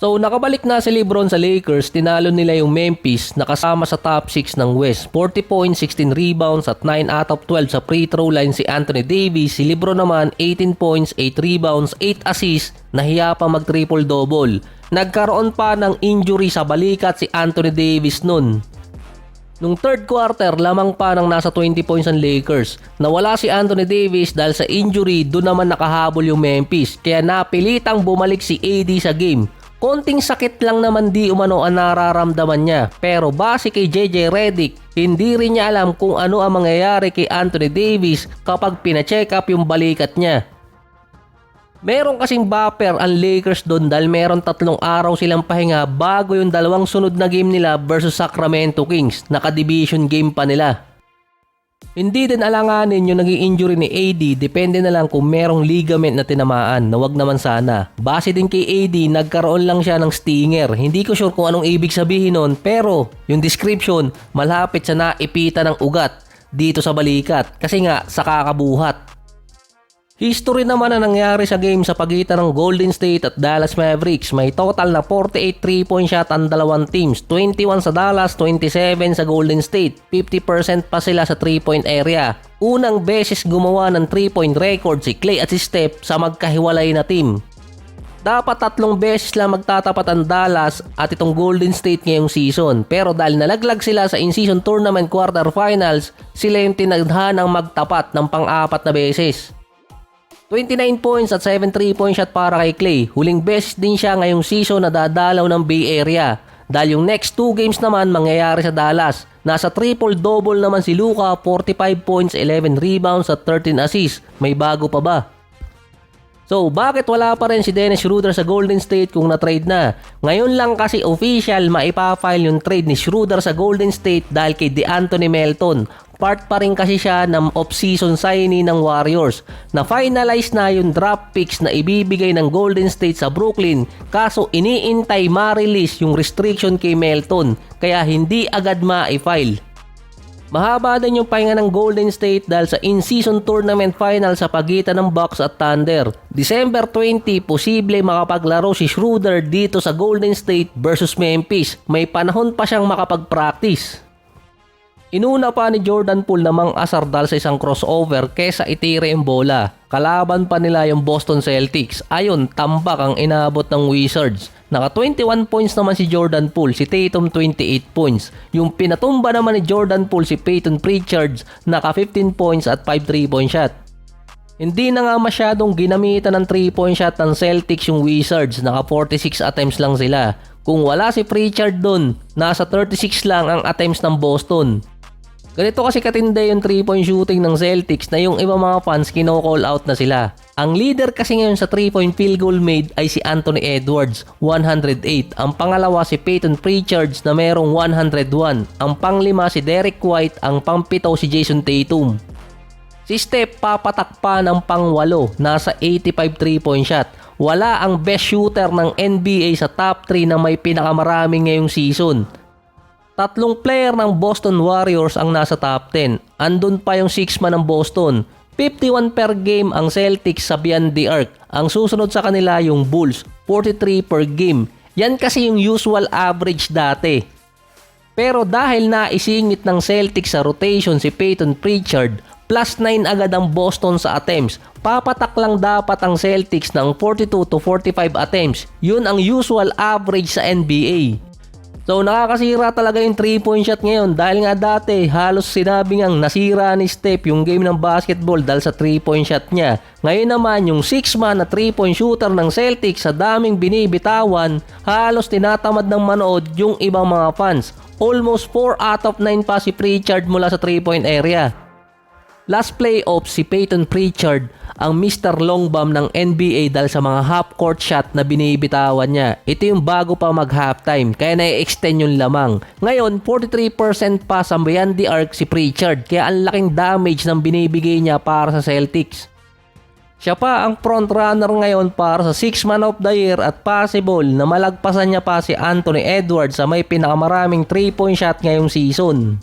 So nakabalik na si LeBron sa Lakers, tinalo nila yung Memphis na kasama sa top 6 ng West. 40 points, 16 rebounds at 9 out of 12 sa free throw line si Anthony Davis. Si LeBron naman 18 points, 8 rebounds, 8 assists, nahiya pa mag triple double. Nagkaroon pa ng injury sa balikat si Anthony Davis nun. Nung third quarter, lamang pa ng nasa 20 points ang Lakers. Nawala si Anthony Davis dahil sa injury, doon naman nakahabol yung Memphis. Kaya napilitang bumalik si AD sa game. Konting sakit lang naman di umano ang nararamdaman niya. Pero base kay JJ Redick, hindi rin niya alam kung ano ang mangyayari kay Anthony Davis kapag pina-check up yung balikat niya. Meron kasing buffer ang Lakers doon dahil meron 3 araw silang pahinga bago yung dalawang sunod na game nila versus Sacramento Kings. Naka-division game pa nila. Hindi din alanganin yung naging injury ni AD, depende na lang kung merong ligament na tinamaan na wag naman sana. Base din kay AD, nagkaroon lang siya ng stinger. Hindi ko sure kung anong ibig sabihin nun, pero yung description malapit sa naipita ng ugat dito sa balikat kasi nga sa kakabuhat. History naman na nangyari sa game sa pagitan ng Golden State at Dallas Mavericks. May total na 48 3-point shot ang dalawang teams. 21 sa Dallas, 27 sa Golden State. 50% pa sila sa 3-point area. Unang beses gumawa ng 3-point record si Klay at si Steph sa magkahiwalay na team. Dapat 3 beses lang magtatapat ang Dallas at itong Golden State ngayong season. Pero dahil nalaglag sila sa in-season tournament quarterfinals, sila yung tinaghanang magtapat ng pang-4 na beses. 29 points at 7 3-point shot para kay Klay. Huling beses din siya ngayong season na dadalaw ng Bay Area. Dahil yung next 2 games naman mangyayari sa Dallas. Nasa triple-double naman si Luka, 45 points, 11 rebounds at 13 assists. May bago pa ba? So bakit wala pa rin si Dennis Schroeder sa Golden State kung na-trade na? Ngayon lang kasi official maipafile yung trade ni Schroeder sa Golden State dahil kay DeAnthony Melton. Part pa rin kasi siya ng off-season signing ng Warriors. Na-finalize na yung draft picks na ibibigay ng Golden State sa Brooklyn kaso iniintay ma-release yung restriction kay Melton kaya hindi agad ma-file. Mahaba din yung pahinga ng Golden State dahil sa in-season tournament final sa pagitan ng Bucks at Thunder. December 20, posible makapaglaro si Schroeder dito sa Golden State versus Memphis. May panahon pa siyang makapag-practice. Inuna pa ni Jordan Poole na mang-asar dahil sa isang crossover kesa itire yung bola. Kalaban pa nila yung Boston Celtics. Ayon, tambak ang inabot ng Wizards. Naka 21 points naman si Jordan Poole, si Tatum 28 points. Yung pinatumba naman ni Jordan Poole si Peyton Pritchard, naka 15 points at 5 3-point shot. Hindi na nga masyadong ginamitan ng 3-point shot ng Celtics yung Wizards, naka 46 attempts lang sila. Kung wala si Pritchard dun, nasa 36 lang ang attempts ng Boston. Ganito kasi katindi yung 3-point shooting ng Celtics na yung iba mga fans kino-call out na sila. Ang leader kasi ngayon sa 3-point field goal made ay si Anthony Edwards, 108. Ang pangalawa si Peyton Pritchard na merong 101. Ang panglima si Derek White, ang pangpito si Jason Tatum. Si Steph papatak pa ng pang-8, nasa 85 3-point shot. Wala ang best shooter ng NBA sa top 3 na may pinakamaraming ngayong season. 3 player ng Boston Warriors ang nasa top 10. Andun pa yung 6-man ng Boston. 51 per game ang Celtics sa beyond the arc. Ang susunod sa kanila yung Bulls, 43 per game. Yan kasi yung usual average dati. Pero dahil naisingit ng Celtics sa rotation si Peyton Pritchard, plus 9 agad ang Boston sa attempts. Papatak lang dapat ang Celtics ng 42 to 45 attempts. Yun ang usual average sa NBA. So nakakasira talaga yung 3-point shot ngayon dahil nga dati halos sinabi ngang nasira ni Steph yung game ng basketball dahil sa 3-point shot niya. Ngayon naman yung 6-man na 3-point shooter ng Celtics sa daming binibitawan, halos tinatamad ng manood yung ibang mga fans. Almost 4 out of 9 pa si Pritchard mula sa 3-point area. Last playoff si Peyton Pritchard ang Mr. Long Bomb ng NBA dahil sa mga half-court shot na binibitawan niya. Ito yung bago pa mag-halftime kaya na-extend yung lamang. Ngayon, 43% pa sa beyond the arc si Pritchard kaya ang laking damage ng binibigay niya para sa Celtics. Siya pa ang frontrunner ngayon para sa 6-man of the year at possible na malagpasan niya pa si Anthony Edwards sa may pinakamaraming 3-point shot ngayong season.